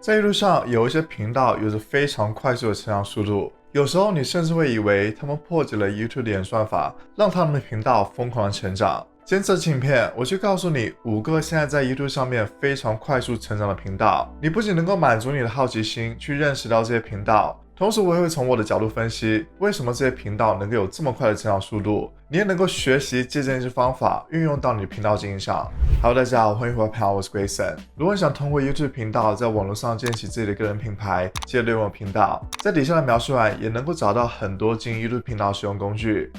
在YouTube上有一些频道有着非常快速的成长速度，有时候你甚至会以为他们破解了 YouTube 的演算法，让他们的频道疯狂的成长。今天这期影片，我去告诉你5个现在在 YouTube 上面非常快速成长的频道。你不仅能够满足你的好奇心，去认识到这些频道，同时我也会从我的角度分析，为什么这些频道能够有这么快的成长速度，你也能够学习借鉴一些方法，运用到你的频道经营上。Hello， 大家好，欢迎回到频道，我是 Grayson。如果你想通过 YouTube 频道在网络上建立起自己的个人品牌，记得订阅我频道，在底下的描述栏也能够找到很多经营 YouTube 频道使用工具。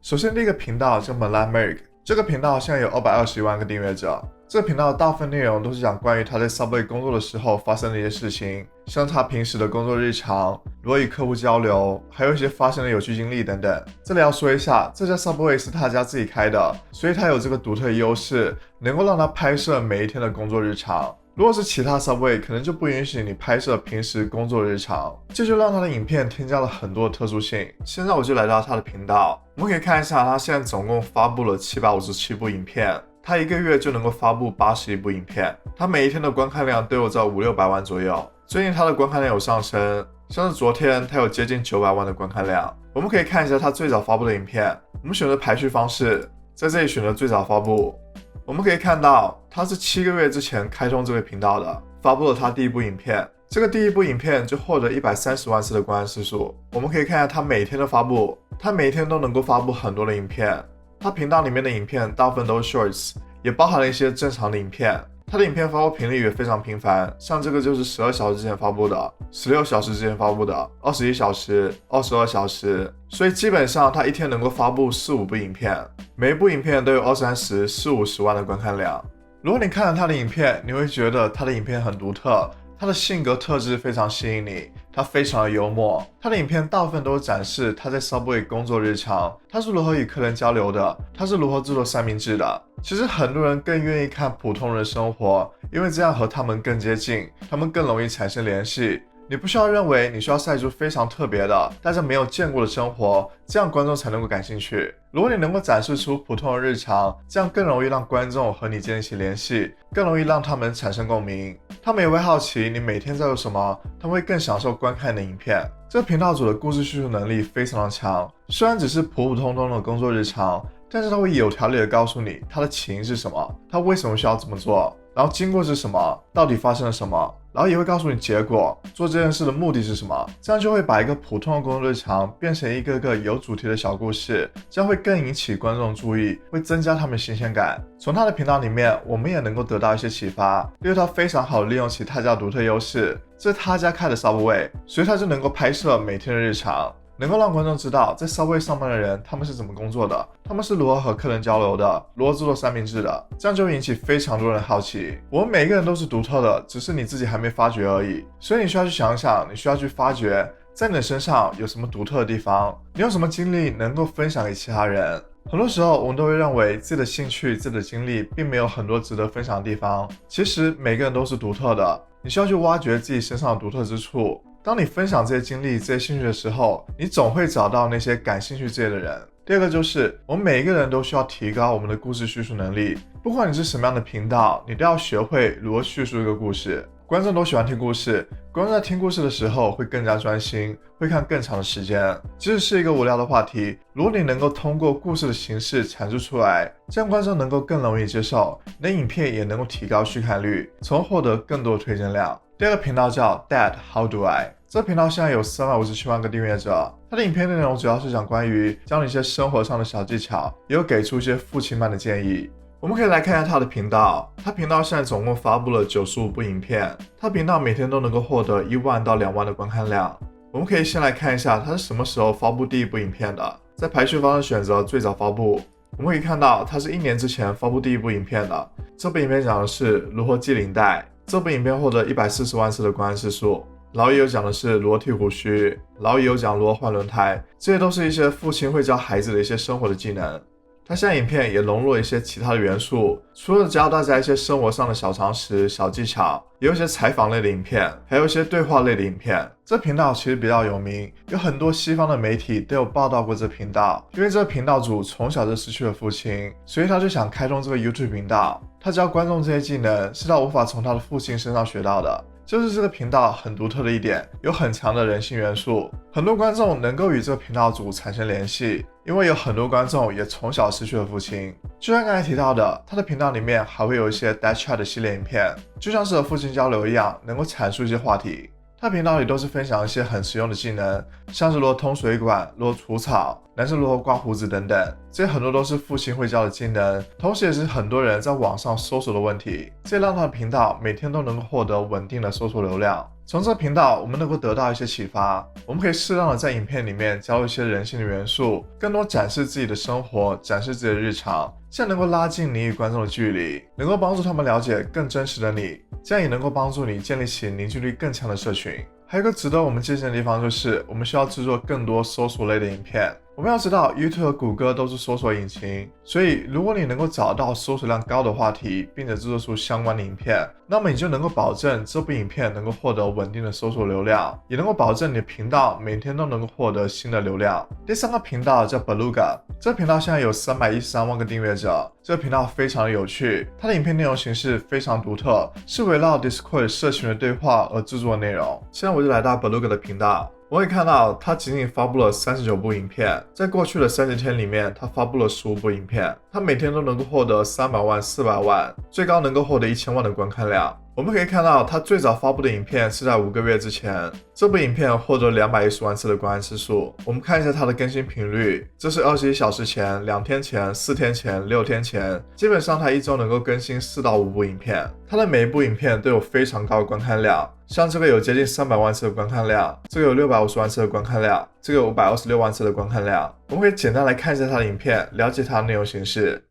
首先，第一个频道叫 Malameric， 这个频道现在有221万个订阅者。这个频道的大部分内容都是讲关于他在 Subway 工作的时候发生的一些事情，像他平时的工作日常，如何与客户交流，还有一些发生的有趣经历等等。这里要说一下，这家 Subway 是他家自己开的，所以他有这个独特的优势，能够让他拍摄每一天的工作日常。如果是其他 Subway， 可能就不允许你拍摄平时工作日常，这就让他的影片添加了很多的特殊性。现在我就来到他的频道，我们可以看一下他现在总共发布了757部影片，他一个月就能够发布81部影片，他每一天的观看量都有在500-600万左右。最近他的观看量有上升，像是昨天他有接近900万的观看量。我们可以看一下他最早发布的影片，我们选择排序方式，在这里选择最早发布。我们可以看到他是7个月之前开通这个频道的，发布了他第一部影片，这个第一部影片就获得130万次的观看次数。我们可以看一下他每天的发布，他每天都能够发布很多的影片，他频道里面的影片大部分都是 Shorts， 也包含了一些正常的影片。他的影片发布频率也非常频繁，像这个就是12小时之前发布的，16小时之前发布的，21小时、22小时，所以基本上他一天能够发布4-5部影片，每一部影片都有20-30、40-50万的观看量。如果你看了他的影片，你会觉得他的影片很独特，他的性格特质非常吸引你，他非常的幽默。他的影片大部分都是展示他在 Subway 工作日常，他是如何与客人交流的，他是如何制作三明治的。其实很多人更愿意看普通人的生活，因为这样和他们更接近，他们更容易产生联系。你不需要认为你需要晒出非常特别的大家没有见过的生活，这样观众才能够感兴趣。如果你能够展示出普通的日常，这样更容易让观众和你建立起联系，更容易让他们产生共鸣，他们也会好奇你每天在做什么，他们会更享受观看你的影片。这个频道主的故事叙述能力非常的强，虽然只是普普通通的工作日常，但是他会有条理的告诉你他的起因是什么，他为什么需要这么做，然后经过是什么，到底发生了什么，然后也会告诉你结果，做这件事的目的是什么。这样就会把一个普通的工作日常变成一个个有主题的小故事，这样会更引起观众注意，会增加他们的新鲜感。从他的频道里面，我们也能够得到一些启发，例如他非常好利用起他家的独特优势，这是他家开的 Subway， 所以他就能够拍摄每天的日常，能够让观众知道在 Subway 上班的人他们是怎么工作的，他们是如何和客人交流的，如何制作三明治的，这样就会引起非常多人好奇。我们每个人都是独特的，只是你自己还没发觉而已，所以你需要去想想，你需要去发掘在你的身上有什么独特的地方，你有什么经历能够分享给其他人。很多时候我们都会认为自己的兴趣、自己的经历并没有很多值得分享的地方，其实每个人都是独特的，你需要去挖掘自己身上的独特之处。当你分享这些经历、这些兴趣的时候，你总会找到那些感兴趣这些的人。第二个就是我们每一个人都需要提高我们的故事叙述能力，不管你是什么样的频道，你都要学会如何叙述一个故事。观众都喜欢听故事，观众在听故事的时候会更加专心，会看更长的时间。即使是一个无聊的话题，如果你能够通过故事的形式阐述出来，这样观众能够更容易接受，你的影片也能够提高续看率，从而获得更多的推荐量。第二个频道叫 Dad How Do I， 这个频道现在有357万个订阅者，他的影片内容主要是讲关于教你一些生活上的小技巧，也有给出一些父亲般的建议。我们可以来看一下他的频道，他频道现在总共发布了95部影片，他频道每天都能够获得1万到2万的观看量。我们可以先来看一下他是什么时候发布第一部影片的，在排序方式选择最早发布。我们可以看到他是1年之前发布第一部影片的，这部影片讲的是如何系领带，这部影片获得140万次的观看次数。然后也有讲的是如何剃胡须，然后也有讲如何换轮胎，这些都是一些父亲会教孩子的一些生活的技能。他现在影片也融入了一些其他的元素，除了教大家一些生活上的小常识、小技巧，也有一些采访类的影片，还有一些对话类的影片。这频道其实比较有名，有很多西方的媒体都有报道过这频道。因为这个频道主从小就失去了父亲，所以他就想开通这个 YouTube 频道。他教观众这些技能是他无法从他的父亲身上学到的。就是这个频道很独特的一点，有很强的人性元素，很多观众能够与这个频道主产生联系，因为有很多观众也从小失去了父亲。就像刚才提到的，他的频道里面还会有一些 Dad Chat 的系列影片，就像是和父亲交流一样，能够阐述一些话题。他频道里都是分享一些很实用的技能，像是如何通水管、如何除草、男生如何刮胡子等等，这些很多都是父亲会教的技能，同时也是很多人在网上搜索的问题，这让他的频道每天都能够获得稳定的搜索流量。从这个频道我们能够得到一些启发，我们可以适当的在影片里面加入一些人性的元素，更多展示自己的生活，展示自己的日常，这样能够拉近你与观众的距离，能够帮助他们了解更真实的你，这样也能够帮助你建立起凝聚力更强的社群。还有一个值得我们借鉴的地方就是，我们需要制作更多搜索类的影片。我们要知道 YouTube 和谷歌都是搜索引擎，所以如果你能够找到搜索量高的话题，并且制作出相关的影片，那么你就能够保证这部影片能够获得稳定的搜索流量，也能够保证你的频道每天都能够获得新的流量。第三个频道叫 Beluga， 这个频道现在有313万个订阅者，这个频道非常的有趣，它的影片内容形式非常独特，是围绕 Discord 社群的对话而制作的内容。现在我就来到 Beluga 的频道，我可以看到他仅仅发布了39部影片，在过去的30天里面，他发布了15部影片，他每天都能够获得300万、400万，最高能够获得1000万的观看量。我们可以看到，他最早发布的影片是在5个月之前，这部影片获得210万次的观看次数。我们看一下它的更新频率，这是21小时前、2天前、4天前、6天前，基本上他一周能够更新4到5部影片。他的每一部影片都有非常高的观看量，像这个有接近300万次的观看量，这个有650万次的观看量，这个有526万次的观看量。我们可以简单来看一下他的影片，了解他的内容形式。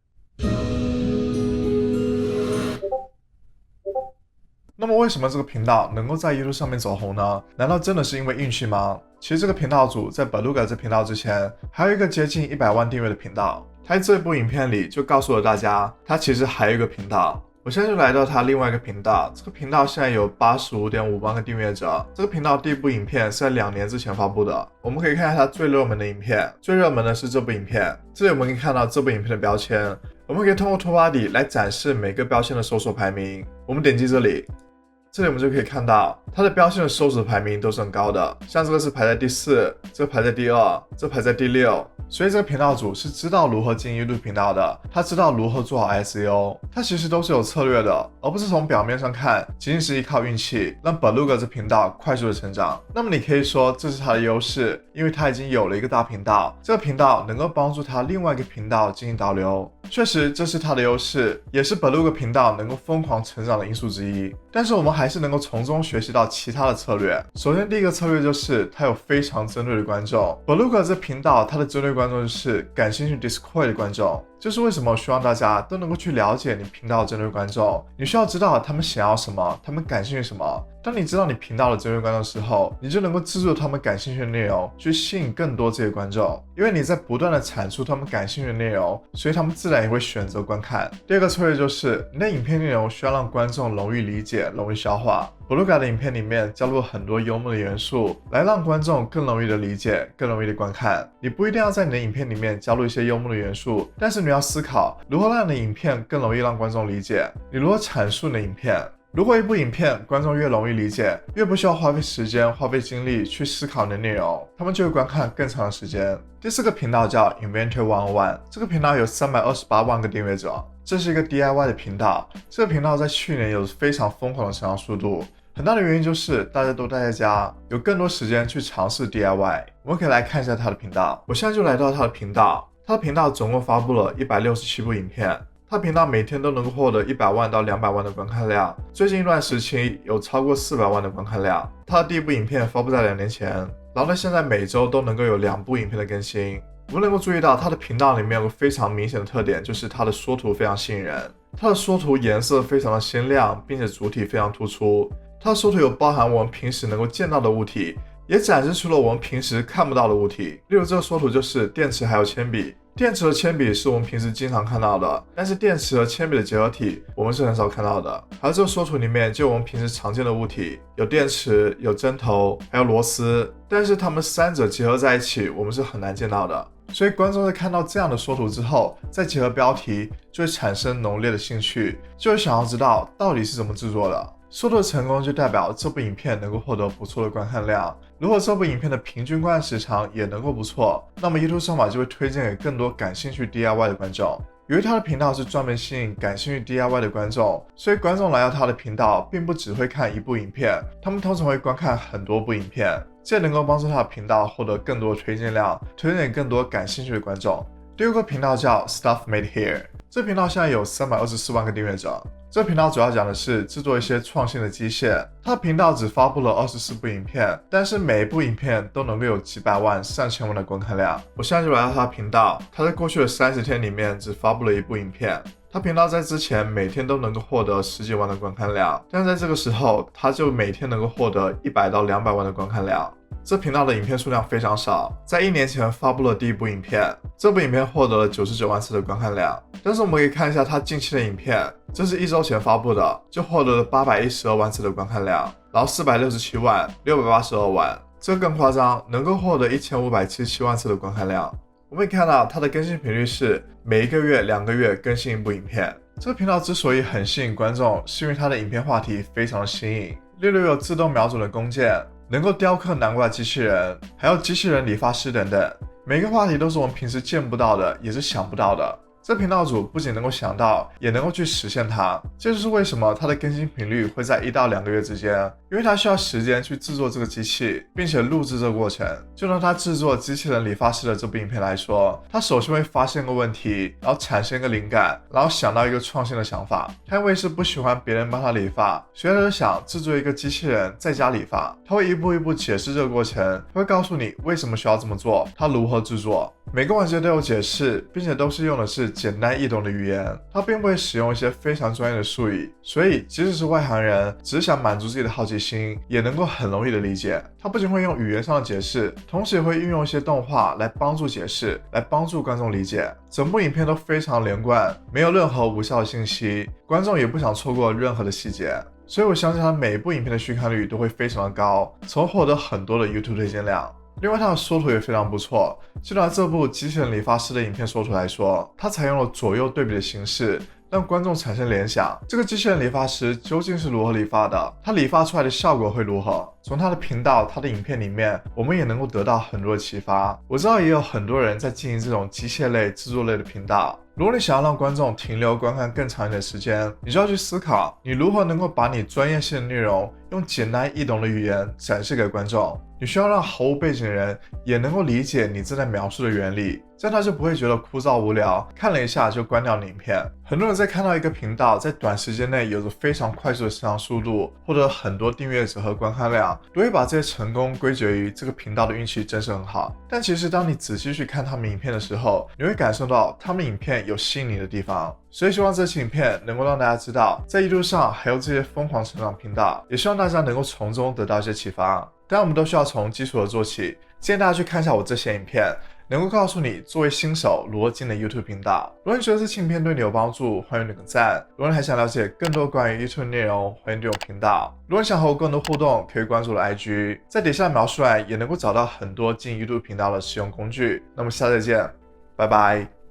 那么为什么这个频道能够在 YouTube 上面走红呢？难道真的是因为运气吗？其实这个频道主在 Beluga 这频道之前，还有一个接近100万订阅的频道。他在这部影片里就告诉了大家，他其实还有一个频道。我现在就来到他另外一个频道，这个频道现在有85.5万个订阅者。这个频道第一部影片是在2年之前发布的。我们可以看一下它最热门的影片，最热门的是这部影片。这里我们可以看到这部影片的标签，我们可以通过拖拉底来展示每个标签的搜索排名。我们点击这里。这里我们就可以看到它的标签的搜索排名都是很高的，像这个是排在第4，这个排在第2，这排在第6。所以这个频道主是知道如何经营 YouTube 频道的，他知道如何做好 SEO， 他其实都是有策略的，而不是从表面上看仅仅是依靠运气让 Beluga 这频道快速的成长。那么你可以说这是他的优势，因为他已经有了一个大频道，这个频道能够帮助他另外一个频道进行导流。确实这是他的优势，也是 Beluga 频道能够疯狂成长的因素之一。但是我们还是能够从中学习到其他的策略。首先第一个策略就是它有非常针对的观众。Beluga 这频道它的针对观众就是感兴趣 Discord 的观众。就是为什么我希望大家都能够去了解你频道的针对观众，你需要知道他们想要什么，他们感兴趣什么。当你知道你频道的针对观众之后，你就能够制作他们感兴趣的内容，去吸引更多这些观众。因为你在不断的产出他们感兴趣的内容，所以他们自然也会选择观看。第二个策略就是你的影片内容需要让观众容易理解、容易消化。Beluga 的影片里面加入了很多幽默的元素，来让观众更容易的理解、更容易的观看。你不一定要在你的影片里面加入一些幽默的元素，但是你要思考如何让你的影片更容易让观众理解，你如何阐述你的影片。如果一部影片观众越容易理解，越不需要花费时间、花费精力去思考你的内容，他们就会观看更长的时间。第4个频道叫 Inventor 101，这个频道有328万个订阅者，这是一个 DIY 的频道。这个频道在去年有非常疯狂的成长速度，很大的原因就是大家都待在家，有更多时间去尝试 DIY。我们可以来看一下他的频道，我现在就来到他的频道，他的频道总共发布了167部影片。他频道每天都能够获得100万到200万的观看量，最近一段时期有超过400万的观看量。他的第一部影片发布在2年前，然后呢，现在每周都能够有2部影片的更新。我们能够注意到他的频道里面有个非常明显的特点，就是他的缩图非常吸引人。他的缩图颜色非常的鲜亮，并且主体非常突出。他的缩图有包含我们平时能够见到的物体，也展示出了我们平时看不到的物体。例如这个缩图就是电池还有铅笔，电池和铅笔是我们平时经常看到的，但是电池和铅笔的结合体我们是很少看到的。而这个缩图里面就有我们平时常见的物体，有电池、有针头，还有螺丝，但是它们三者结合在一起，我们是很难见到的。所以观众在看到这样的缩图之后，再结合标题，就会产生浓烈的兴趣，就会想要知道到底是怎么制作的。缩图的成功就代表这部影片能够获得不错的观看量。如果这部影片的平均观看时长也能够不错，那么 YouTube 算法就会推荐给更多感兴趣 DIY 的观众。由于他的频道是专门吸引感兴趣 DIY 的观众，所以观众来到他的频道并不只会看一部影片，他们通常会观看很多部影片，这也能够帮助他的频道获得更多的推荐量，推荐给更多感兴趣的观众。第二个频道叫 Stuff Made Here， 这频道现在有324万个订阅者。这频道主要讲的是制作一些创新的机械。他的频道只发布了24部影片，但是每一部影片都能够有几百万、上千万的观看量。我现在就来到他的频道，他在过去的30天里面只发布了一部影片。他频道在之前每天都能够获得10几万的观看量，但是在这个时候，他就每天能够获得100到200万的观看量。这频道的影片数量非常少，在1年前发布了第一部影片，这部影片获得了99万次的观看量。但是我们可以看一下他近期的影片，这是1周前发布的，就获得了812万次的观看量，然后467万、682万，这更夸张，能够获得1577万次的观看量。我们可以看到它的更新频率是每1个月、2个月更新一部影片。这个频道之所以很吸引观众，是因为它的影片话题非常的新颖，例如有自动瞄准的弓箭，能够雕刻南瓜机器人，还有机器人理发师等等，每个话题都是我们平时见不到的，也是想不到的。这频道主不仅能够想到，也能够去实现它。这就是为什么它的更新频率会在1到2个月之间，因为它需要时间去制作这个机器，并且录制这个过程。就拿它制作机器人理发师的这部影片来说，他首先会发现个问题，然后产生一个灵感，然后想到一个创新的想法。他因为是不喜欢别人帮他理发，所以他就想制作一个机器人在家理发。他会一步一步解释这个过程，他会告诉你为什么需要这么做，他如何制作。每个环节都有解释，并且都是用的是简单易懂的语言，他并不会使用一些非常专业的术语，所以即使是外行人，只是想满足自己的好奇心，也能够很容易的理解。他不仅会用语言上的解释，同时也会运用一些动画来帮助解释，来帮助观众理解。整部影片都非常连贯，没有任何无效的信息，观众也不想错过任何的细节。所以我相信他每一部影片的续看率都会非常的高，从而获得很多的 YouTube 推荐量。另外，它的缩图也非常不错。就拿这部机器人理发师的影片缩图来说，它采用了左右对比的形式，让观众产生联想，这个机器人理发师究竟是如何理发的？他理发出来的效果会如何？从他的频道、他的影片里面，我们也能够得到很多的启发。我知道也有很多人在经营这种机械类、制作类的频道。如果你想要让观众停留观看更长一点的时间，你就要去思考，你如何能够把你专业性的内容用简单易懂的语言展示给观众。你需要让毫无背景的人也能够理解你正在描述的原理，这样他就不会觉得枯燥无聊，看了一下就关掉你影片。很多人在看到一个频道在短时间内有着非常快速的成长速度，获得很多订阅者和观看量，都会把这些成功归结于这个频道的运气真是很好。但其实当你仔细去看他们影片的时候，你会感受到他们影片有吸引你的地方。所以希望这期影片能够让大家知道，在YouTube上还有这些疯狂成长频道，也希望大家能够从中得到一些启发。当然我们都需要从基础的做起，建议大家去看一下我这些影片，能够告诉你作为新手如何进的 YouTube 频道。如果你觉得这期影片对你有帮助，欢迎点个赞。如果你还想了解更多关于 YouTube 内容，欢迎订阅频道。如果你想和我更多互动，可以关注我的 IG， 在底下的描述栏也能够找到很多进 YouTube 频道的使用工具。那么下次再见，拜拜。